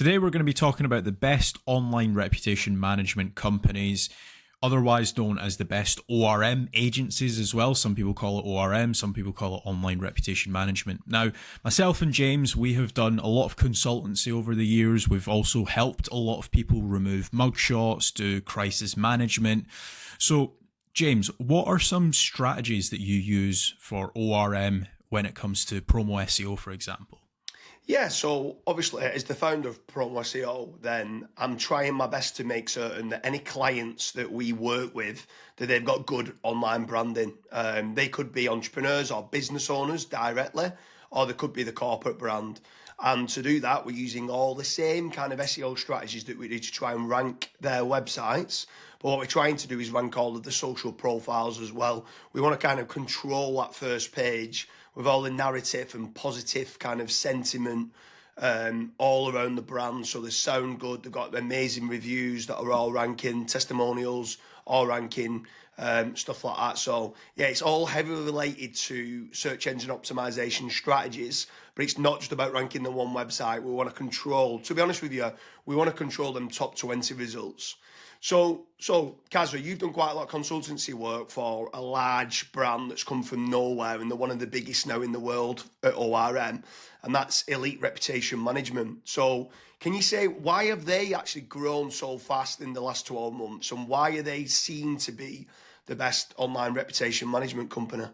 Today we're going to be talking about the best online reputation management companies, otherwise known as the best ORM agencies as well. Some people call it ORM, some people call it online reputation management. Now, myself and James, we have done a lot of consultancy over the years. We've also helped a lot of people remove mugshots, do crisis management. So, James, what are some strategies that you use for ORM when it comes to promo SEO, for example? Yeah, so obviously, as the founder of Promo SEO, then I'm trying my best to make certain that any clients that we work with, that they've got good online branding. They could be entrepreneurs or business owners directly, or they could be the corporate brand. And to do that, we're using all the same kind of SEO strategies that we do to try and rank their websites. But what we're trying to do is rank all of the social profiles as well. We want to kind of control that first page with all the narrative and positive kind of sentiment all around the brand. So they sound good. They've got amazing reviews that are all ranking, testimonials, all ranking, stuff like that. So yeah, it's all heavily related to search engine optimization strategies, but it's not just about ranking the one website. We want to control, to be honest with you, we want to control them top 20 results. So Kasra, you've done quite a lot of consultancy work for a large brand that's come from nowhere, and they're one of the biggest now in the world at ORM, and that's Elite Reputation Management. So can you say, why have they actually grown so fast in the last 12 months, and why are they seen to be the best online reputation management company?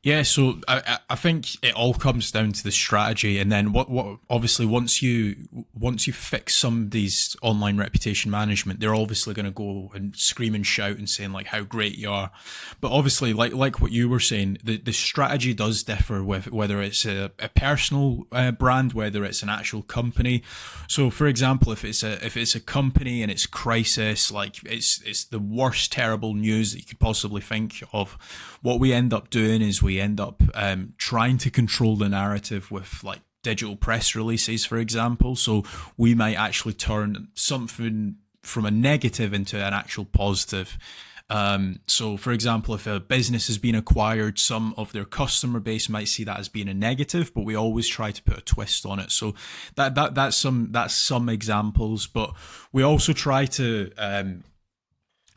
Yeah, so I think it all comes down to the strategy, and then what obviously once you fix somebody's online reputation management, they're obviously going to go and scream and shout and saying like how great you are. But obviously, like what you were saying, the strategy does differ with whether it's a personal brand, whether it's an actual company. So for example, if it's a company and it's crisis, like it's the worst terrible news that you could possibly think of, what we end up doing is we end up trying to control the narrative with like digital press releases, for example. So we might actually turn something from a negative into an actual positive. So for example, if a business has been acquired, some of their customer base might see that as being a negative, but we always try to put a twist on it. So that's some examples, but we also try to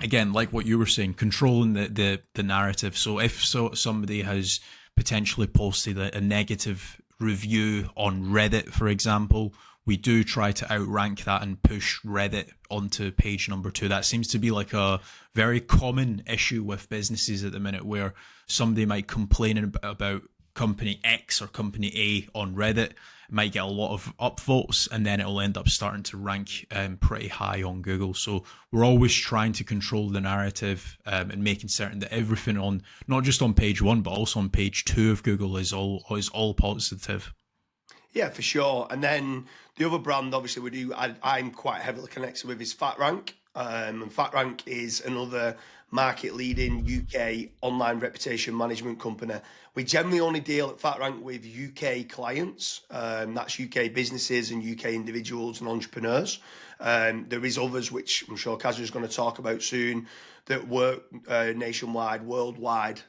again, like what you were saying, controlling the narrative. So if somebody has potentially posted a negative review on Reddit, for example, we do try to outrank that and push Reddit onto page number 2. That seems to be like a very common issue with businesses at the minute, where somebody might complain about company X or company A on Reddit, might get a lot of upvotes, and then it'll end up starting to rank pretty high on Google. So we're always trying to control the narrative and making certain that everything on, not just on page 1, but also on page 2 of Google is all positive. Yeah, for sure. And then the other brand, obviously, I'm quite heavily connected with is FatRank. And FatRank is another market-leading UK online reputation management company. We generally only deal at FatRank with UK clients. That's UK businesses and UK individuals and entrepreneurs. There is others, which I'm sure Kaz is going to talk about soon, that work nationwide, worldwide.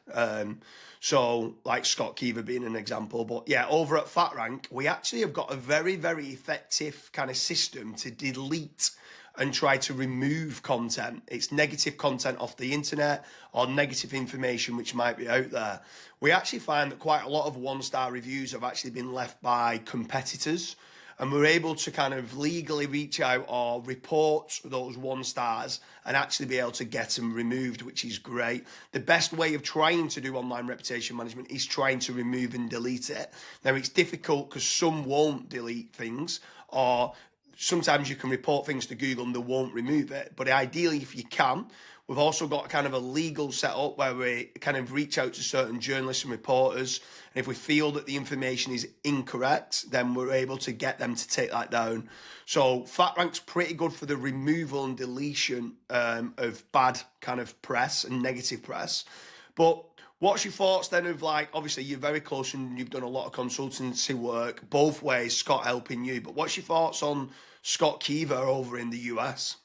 So like Scott Keever being an example. But yeah, over at FatRank, we actually have got a very, very effective kind of system to delete and try to remove content. It's negative content off the internet or negative information which might be out there. We actually find that quite a lot of one-star reviews have actually been left by competitors, and we're able to kind of legally reach out or report those one stars and actually be able to get them removed, which is great. The best way of trying to do online reputation management is trying to remove and delete it. Now, it's difficult because some won't delete things, or sometimes you can report things to Google and they won't remove it. But ideally, if you can, we've also got kind of a legal setup where we kind of reach out to certain journalists and reporters. And if we feel that the information is incorrect, then we're able to get them to take that down. So FatRank's pretty good for the removal and deletion of bad kind of press and negative press. But what's your thoughts then of, like, obviously you're very close and you've done a lot of consultancy work both ways, Scott helping you, but what's your thoughts on Scott Keever over in the US?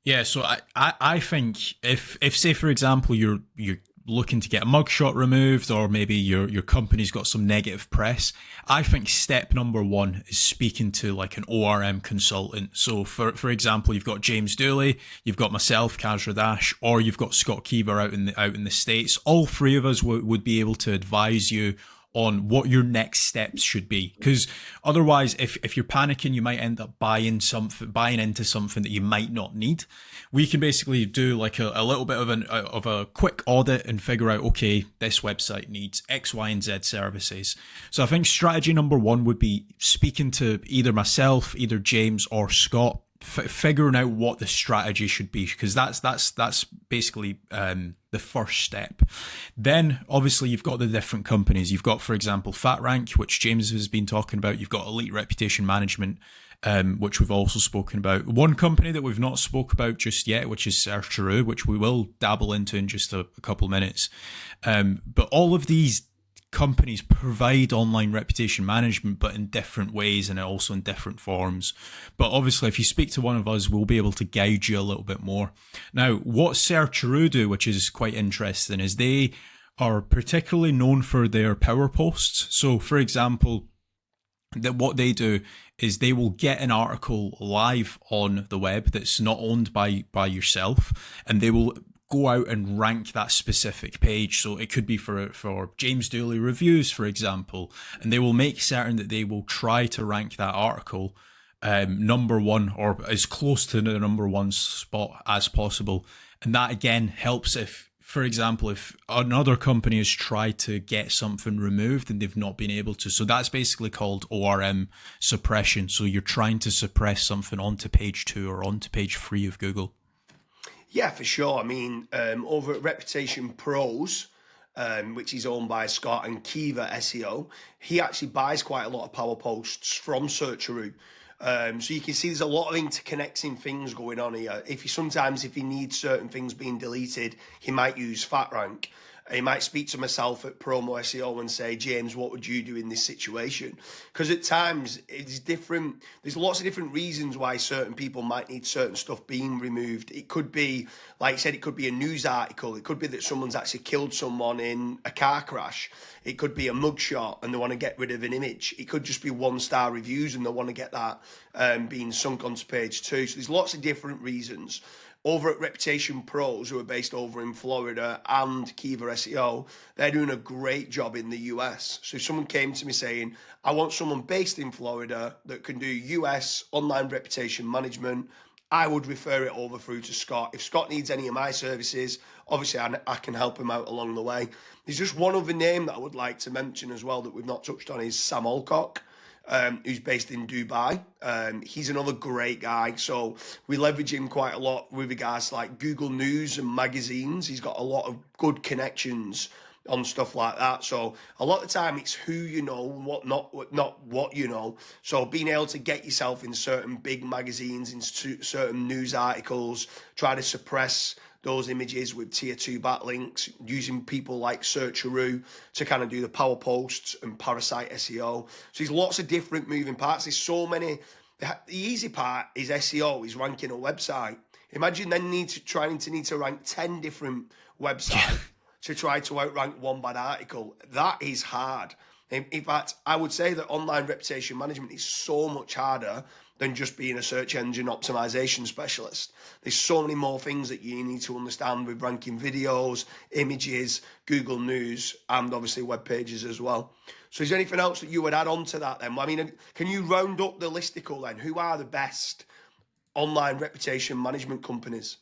Yeah, so I think if say for example you're looking to get a mugshot removed, or maybe your company's got some negative press, I think step number one is speaking to like an ORM consultant. So for example, you've got James Dooley, you've got myself, Kasra Dash, or you've got Scott Keever out in the States. All three of us would be able to advise you on what your next steps should be, because otherwise if you're panicking, you might end up buying into something that you might not need. We can basically do like a little bit of a quick audit and figure out, okay, this website needs X, Y, and Z services. So I think strategy number one would be speaking to either myself, either James or Scott, figuring out what the strategy should be, because that's basically the first step. Then obviously you've got the different companies. You've got, for example, FatRank, which James has been talking about. You've got Elite Reputation Management, which we've also spoken about. One company that we've not spoke about just yet, which is Sertru, which we will dabble into in just a couple minutes. But all of these companies provide online reputation management, but in different ways and also in different forms. But obviously, if you speak to one of us, we'll be able to guide you a little bit more. Now, what Sertru do, which is quite interesting, is they are particularly known for their power posts. So, for example, that what they do is they will get an article live on the web that's not owned by yourself, and they will go out and rank that specific page. So it could be for James Dooley reviews, for example, and they will make certain that they will try to rank that article number one, or as close to the number one spot as possible. And that again helps if, for example, if another company has tried to get something removed and they've not been able to. So that's basically called ORM suppression. So you're trying to suppress something onto page 2 or onto page 3 of Google. Yeah, for sure. I mean, over at Reputation Pros, which is owned by Scott and Kiva SEO, he actually buys quite a lot of power posts from Sertru. So you can see there's a lot of interconnecting things going on here. If he needs certain things being deleted, he might use FatRank. He might speak to myself at Promo SEO and say, James, what would you do in this situation? Because at times it's different. There's lots of different reasons why certain people might need certain stuff being removed. It could be, like I said, it could be a news article. It could be that someone's actually killed someone in a car crash. It could be a mugshot and they want to get rid of an image. It could just be 1-star reviews and they want to get that being sunk onto page 2. So there's lots of different reasons. Over at Reputation Pros, who are based over in Florida, and Kiva SEO, they're doing a great job in the US. So if someone came to me saying, I want someone based in Florida that can do US online reputation management, I would refer it over through to Scott. If Scott needs any of my services, obviously I can help him out along the way. There's just one other name that I would like to mention as well that we've not touched on, is Sam Alcock. Who's based in Dubai. He's another great guy. So we leverage him quite a lot with regards to like Google News and magazines. He's got a lot of good connections on stuff like that. So a lot of the time it's who you know, not what you know. So being able to get yourself in certain big magazines, in certain news articles, try to suppress those images with tier 2 backlinks, using people like Sertru to kind of do the power posts and parasite SEO. So there's lots of different moving parts. There's so many. The easy part is SEO, is ranking a website. Imagine then trying to rank 10 different websites to try to outrank one bad article. That is hard. In fact, I would say that online reputation management is so much harder than just being a search engine optimization specialist. There's so many more things that you need to understand with ranking videos, images, Google News, and obviously web pages as well. So is there anything else that you would add on to that then? I mean, can you round up the listicle then? Who are the best online reputation management companies?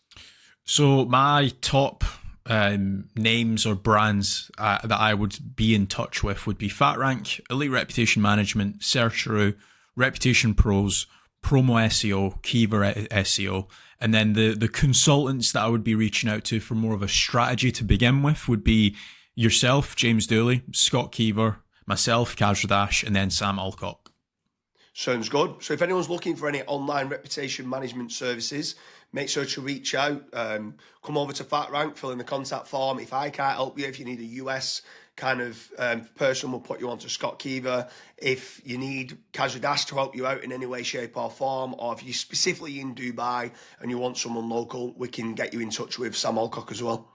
So my top names or brands that I would be in touch with would be FatRank, Elite Reputation Management, Sertru, Reputation Pros, Promo SEO, Kiva SEO, and then the consultants that I would be reaching out to for more of a strategy to begin with would be yourself, James Dooley, Scott Keever, myself, Kasra Dash, and then Sam Alcock. Sounds good. So if anyone's looking for any online reputation management services, make sure to reach out. Come over to FatRank, fill in the contact form. If I can't help you, if you need a US kind of person, we'll put you on to Scott Keever. If you need Kasra Dash to help you out in any way, shape or form, or if you're specifically in Dubai and you want someone local, we can get you in touch with Sam Alcock as well.